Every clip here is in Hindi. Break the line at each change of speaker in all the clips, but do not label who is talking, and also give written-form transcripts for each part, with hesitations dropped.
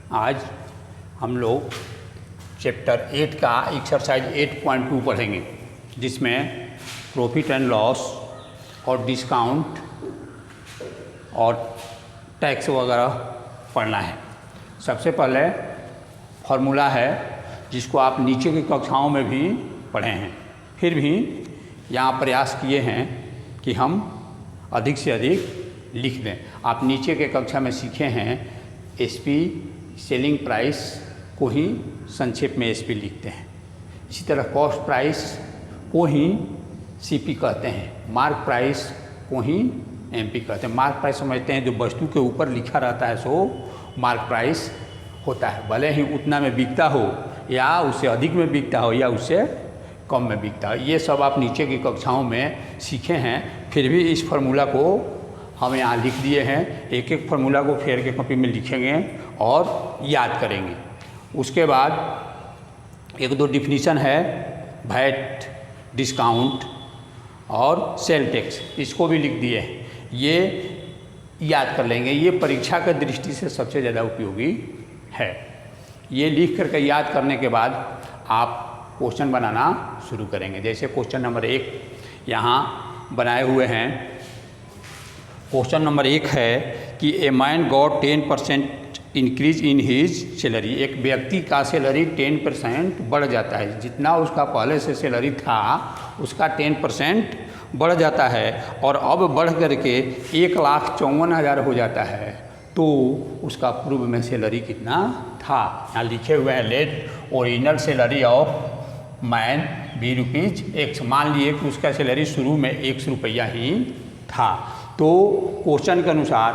आज हम लोग चैप्टर 8 का एक्सरसाइज 8.2 पढ़ेंगे, जिसमें प्रॉफिट एंड लॉस और डिस्काउंट और टैक्स वगैरह पढ़ना है। सबसे पहले फार्मूला है जिसको आप नीचे की कक्षाओं में भी पढ़े हैं, फिर भी यहाँ प्रयास किए हैं कि हम अधिक से अधिक लिख दें। आप नीचे के कक्षा में सीखे हैं एसपी सेलिंग प्राइस को ही संक्षेप में एसपी लिखते हैं। इसी तरह कॉस्ट प्राइस को ही सीपी कहते हैं, मार्क प्राइस को ही एमपी कहते हैं। मार्क प्राइस समझते हैं जो वस्तु के ऊपर लिखा रहता है सो मार्क प्राइस होता है, भले ही उतना में बिकता हो या उससे अधिक में बिकता हो या उससे कम में बिकता है। ये सब आप नीचे की कक्षाओं में सीखे हैं, फिर भी इस फार्मूला को हम यहाँ लिख दिए हैं। एक एक फार्मूला को फेर के कॉपी में लिखेंगे और याद करेंगे। उसके बाद एक दो डिफिनीशन है, वैट, डिस्काउंट और सेल टैक्स, इसको भी लिख दिए हैं। ये याद कर लेंगे, ये परीक्षा की दृष्टि से सबसे ज़्यादा उपयोगी है। ये लिख करके याद करने के बाद आप क्वेश्चन बनाना शुरू करेंगे। जैसे क्वेश्चन नंबर 1 यहाँ बनाए हुए हैं। क्वेश्चन नंबर 1 है कि a man got 10% increase in his salary. एक व्यक्ति का सैलरी 10% बढ़ जाता है, जितना उसका पहले से सैलरी था उसका 10% बढ़ जाता है और अब बढ़ करके 1,54,000 हो जाता है। तो उसका पूर्व में सैलरी कितना था? यहाँ लिखे हुए हैं let original salary of man be ₹X। मान लिए कि उसका सैलरी शुरू में ₹100 ही था। तो क्वेश्चन के अनुसार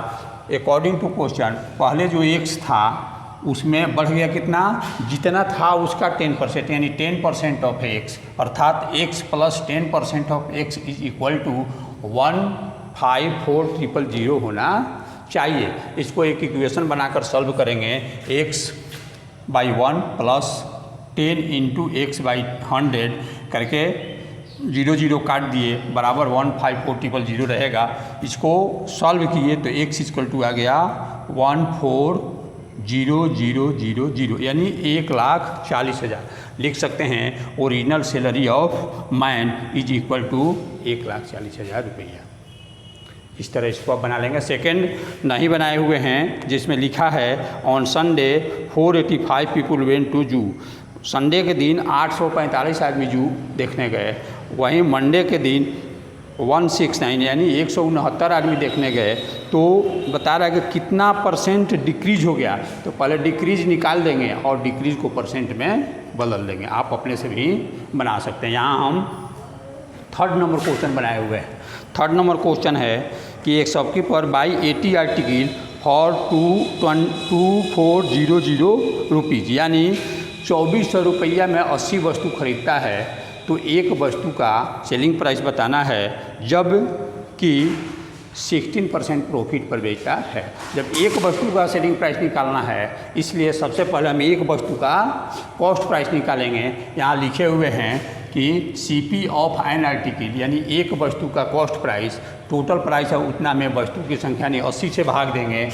अकॉर्डिंग टू क्वेश्चन पहले जो X था उसमें बढ़ गया कितना? जितना था उसका 10%, यानी 10% ऑफ X, अर्थात X plus 10% of X is equal to 154,000 होना चाहिए। इसको एक इक्वेशन बनाकर सॉल्व करेंगे। x/1 प्लस 10 इंटू x/100 करके 0 0 काट दिए, बराबर 154,000 रहेगा। इसको सॉल्व किए तो x इक्वल टू आ गया 14,000, यानी 1,40,000। लिख सकते हैं original salary of man is equal to 1,40,000 रुपया। इस तरह इसको आप बना लेंगे। सेकंड नहीं बनाए हुए हैं, जिसमें लिखा है on Sunday 485 people went to zoo. Sunday के दिन 845 आदमी जू देखने गए। वहीं मंडे के दिन 169 यानी 169 आदमी देखने गए। तो बता रहा है कि कितना परसेंट डिक्रीज हो गया। तो पहले डिक्रीज निकाल देंगे और डिक्रीज को परसेंट में बदल देंगे। आप अपने से भी बना सकते हैं। यहाँ हम 3rd नंबर क्वेश्चन बनाए हुए हैं। 3rd नंबर क्वेश्चन है कि एक shopkeeper by 80 article for 2400 rupees, यानी 2400 रुपया में 80 वस्तु खरीदता है। तो एक वस्तु का सेलिंग प्राइस बताना है जब कि 16% प्रॉफिट पर बेचता है। जब एक वस्तु का सेलिंग प्राइस निकालना है, इसलिए सबसे पहले हम एक वस्तु का कॉस्ट प्राइस निकालेंगे। यहाँ लिखे हुए हैं कि CP ऑफ एन आर्टिकल, यानी एक वस्तु का कॉस्ट प्राइस, टोटल प्राइस है उतना में वस्तु की संख्या ने 80 से भाग देंगे।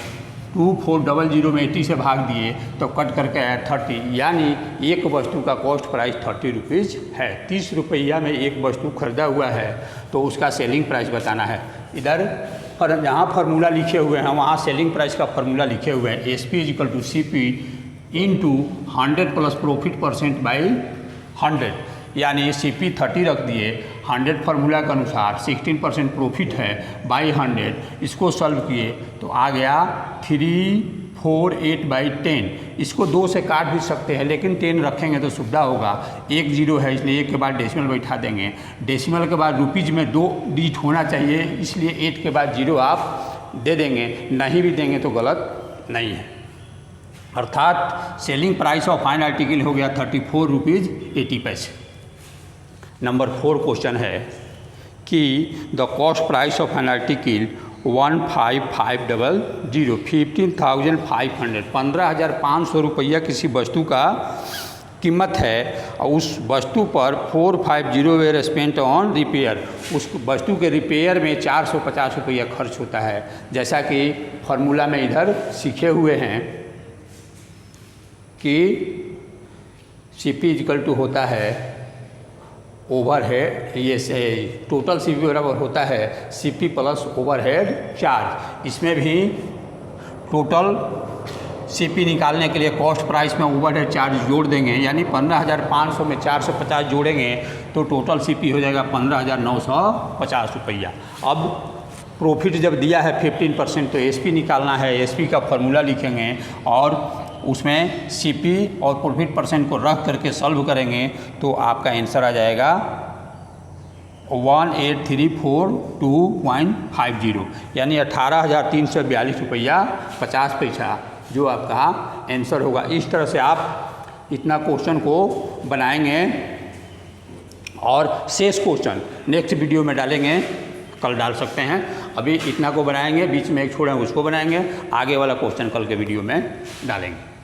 2400 में 80 से भाग दिए तो कट करके आया 30, यानी एक वस्तु का कॉस्ट प्राइस 30 रुपीज़ है। 30 रुपया में एक वस्तु खरीदा हुआ है तो उसका सेलिंग प्राइस बताना है। इधर पर जहाँ फार्मूला लिखे हुए हैं वहाँ सेलिंग प्राइस का फार्मूला लिखे हुए हैं। SP is equal to CP into 100 plus profit % by 100, यानी CP 30 रख दिए। 100 फार्मूला के अनुसार 16% प्रॉफिट है बाई 100। इसको सॉल्व किए तो आ गया 348/10। इसको 2 से काट भी सकते हैं, लेकिन 10 रखेंगे तो सुविधा होगा। 1 0 है इसलिए 1 के बाद डेसिमल बैठा देंगे। डेसिमल के बाद रुपीज़ में 2 डिजिट होना चाहिए, इसलिए 8 के बाद 0 आप दे देंगे। नहीं भी देंगे तो गलत नहीं है। अर्थात selling price of fine article हो गया 34.80 रुपीज़। नंबर 4 क्वेश्चन है कि the cost price of an article 15,500 15,500 15,500 रुपया किसी वस्तु का कीमत है और उस वस्तु पर 450 वेर स्पेंट ऑन रिपेयर। उस वस्तु के रिपेयर में 450 रुपया खर्च होता है, जैसा कि फार्मूला में इधर सीखे हुए हैं। कि CP इक्वल टू होता है ओवरहेड, ये से टोटल CP बराबर होता है CP प्लस ओवरहेड चार्ज। इसमें भी टोटल CP निकालने के लिए कॉस्ट प्राइस में ओवरहेड चार्ज जोड़ देंगे, यानी 15,500 में 450 जोड़ेंगे तो टोटल CP हो जाएगा 15,950 रुपया। अब प्रॉफिट जब दिया है 15% तो SP निकालना है, SP का फॉर्मूला लिखेंगे और उसमें CP और प्रॉफिट परसेंट को रख करके सॉल्व करेंगे तो आपका आंसर आ जाएगा 18,342.50, यानी 18,342 रुपया 50 पैसा जो आपका आंसर होगा। इस तरह से आप इतना क्वेश्चन को बनाएंगे और शेष क्वेश्चन नेक्स्ट वीडियो में डालेंगे, कल डाल सकते हैं। अभी इतना को बनाएंगे, बीच में एक छोड़ें उसको बनाएंगे, आगे वाला क्वेश्चन कल के वीडियो में डालेंगे।